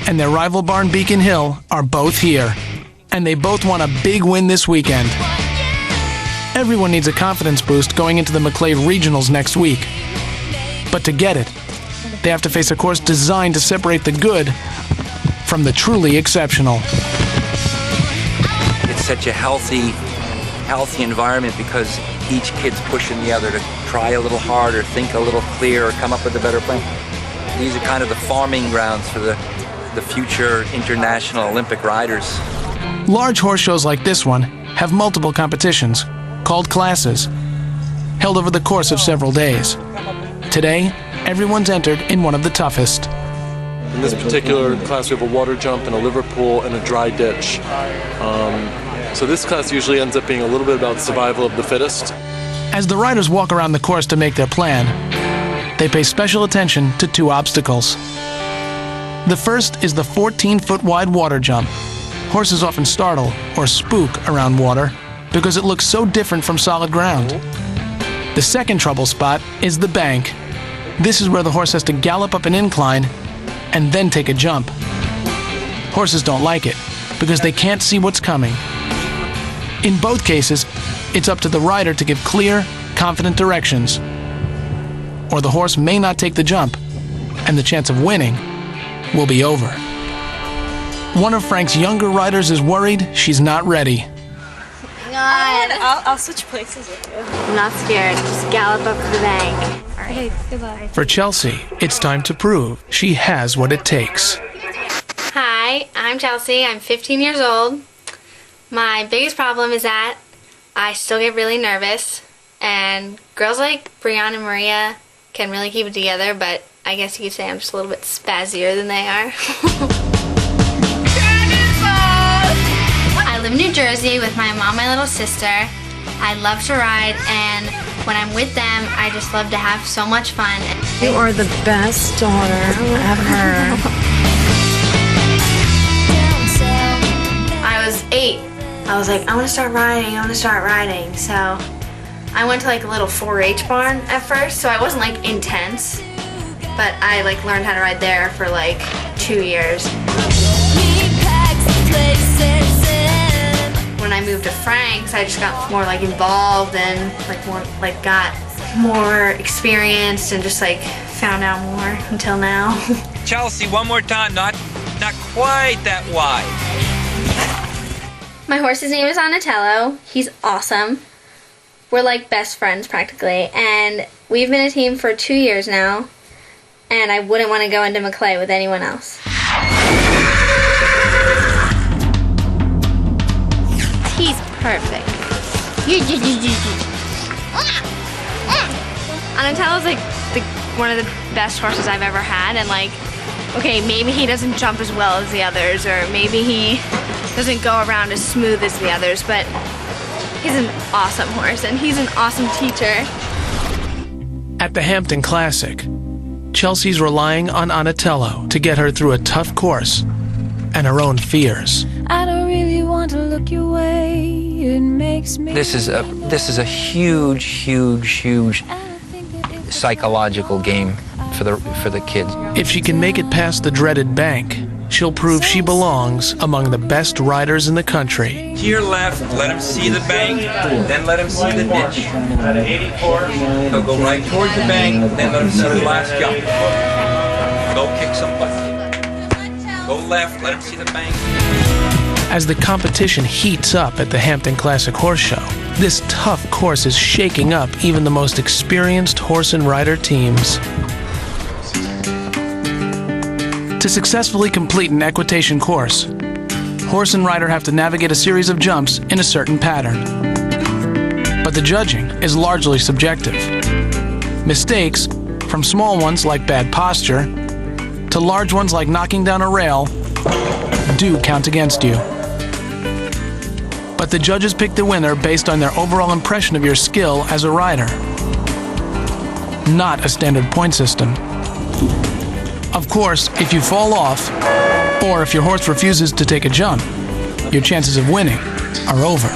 and their rival barn Beacon Hill are both here, and they both want a big win this weekend. Everyone needs a confidence boost going into the Maclay Regionals next week. But to get it, they have to face a course designed to separate the good from the truly exceptional. It's such a healthy environment because each kid's pushing the other to try a little harder, think a little clearer, come up with a better plan. These are kind of the farming grounds for the future international Olympic riders. Large horse shows like this one have multiple competitions, called classes, held over the course of several days. Today, everyone's entered in one of the toughest. In this particular class, we have a water jump and a liver pool and a dry ditch. So this class usually ends up being a little bit about survival of the fittest. As the riders walk around the course to make their plan, they pay special attention to two obstacles. The first is the 14-foot wide water jump. Horses often startle or spook around water because it looks so different from solid ground. The second trouble spot is the bank. This is where the horse has to gallop up an incline and then take a jump. Horses don't like it because they can't see what's coming. In both cases, it's up to the rider to give clear, confident directions, or the horse may not take the jump, and the chance of winning will be over. One of Frank's younger riders is worried she's not ready. Hang on. I'll switch places with you. I'm not scared. Just gallop up to the bank. All right, goodbye. For Chelsea, it's time to prove she has what it takes. Hi, I'm Chelsea. I'm 15 years old. My biggest problem is that I still get really nervous, and girls like Brianna and Maria can really keep it together, but I guess you could say I'm just a little bit spazzier than they are. I live in New Jersey with my mom and my little sister. I love to ride, and when I'm with them, I just love to have so much fun. You are the best daughter ever. I was 8. I was like, I want to start riding, So I went to like a little 4-H barn at first, so I wasn't like intense, but I like learned how to ride there for like 2 years. When I moved to Frank's, I just got more like involved and got more experienced and just like found out more until now. Chelsea, one more time, not quite that wide. My horse's name is Donatello. He's awesome. We're like best friends practically, and we've been a team for 2 years now, and I wouldn't want to go into Maclay with anyone else. He's perfect. Donatello's like one of the best horses I've ever had, and like, okay, maybe he doesn't jump as well as the others, or maybe he doesn't go around as smooth as the others, but he's an awesome horse, and he's an awesome teacher. At the Hampton Classic, Chelsea's relying on Donatello to get her through a tough course and her own fears. I don't really want to look your way. It makes me. This is a huge psychological game for the kids. If she can make it past the dreaded bank, she'll prove she belongs among the best riders in the country. To your left, let him see the bank, then let him see the ditch. So go right towards the bank, then let him see the last jump. Go kick some butt. Go left, let him see the bank. As the competition heats up at the Hampton Classic Horse Show, this tough course is shaking up even the most experienced horse and rider teams. To successfully complete an equitation course, horse and rider have to navigate a series of jumps in a certain pattern. But the judging is largely subjective. Mistakes, from small ones like bad posture, to large ones like knocking down a rail, do count against you. But the judges pick the winner based on their overall impression of your skill as a rider, not a standard point system. Of course, if you fall off, or if your horse refuses to take a jump, your chances of winning are over.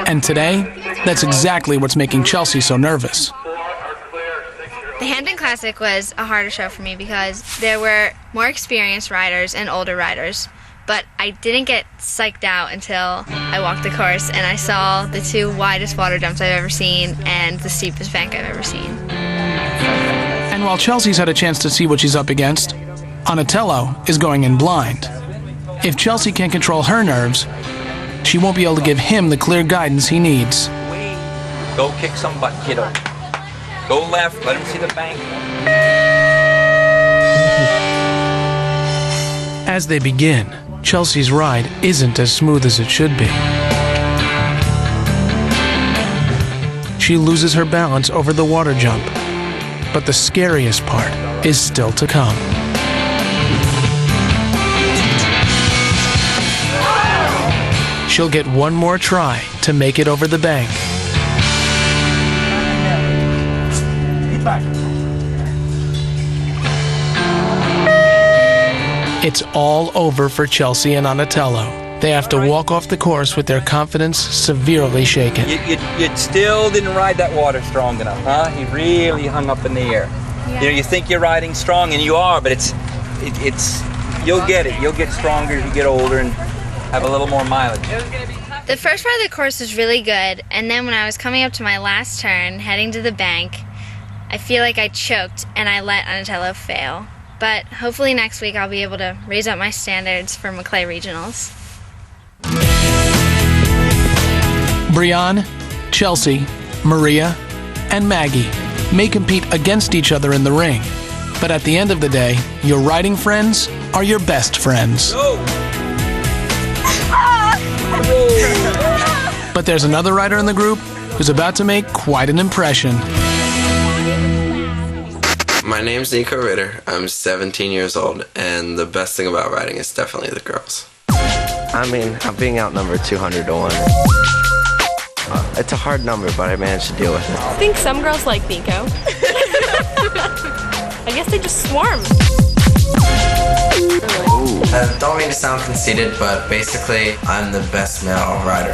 And today, that's exactly what's making Chelsea so nervous. The Hampton Classic was a harder show for me because there were more experienced riders and older riders, but I didn't get psyched out until I walked the course and I saw the 2 widest water jumps I've ever seen and the steepest bank I've ever seen. And while Chelsea's had a chance to see what she's up against, Donatello is going in blind. If Chelsea can't control her nerves, she won't be able to give him the clear guidance he needs. Go kick some butt, kiddo. Go left, let him see the bank. As they begin, Chelsea's ride isn't as smooth as it should be. She loses her balance over the water jump, but the scariest part is still to come. She'll get one more try to make it over the bank. It's all over for Chelsea and Donatello. They have to walk off the course with their confidence severely shaken. You still didn't ride that water strong enough, huh? He really hung up in the air. Yeah. You know, you think you're riding strong, and you are, but it's you'll get it. You'll get stronger as you get older and have a little more mileage. The first part of the course was really good, and then when I was coming up to my last turn, heading to the bank, I feel like I choked and I let Donatello fail. But hopefully next week I'll be able to raise up my standards for Maclay Regionals. Brianne, Chelsea, Maria, and Maggie may compete against each other in the ring, but at the end of the day, your riding friends are your best friends. But there's another rider in the group who's about to make quite an impression. My name's Nico Ritter. I'm 17 years old, and the best thing about riding is definitely the girls. I mean, I'm being outnumbered 200 to 1. It's a hard number, but I managed to deal with it. I think some girls like Nico. I guess they just swarm. Don't mean to sound conceited, but basically, I'm the best male rider.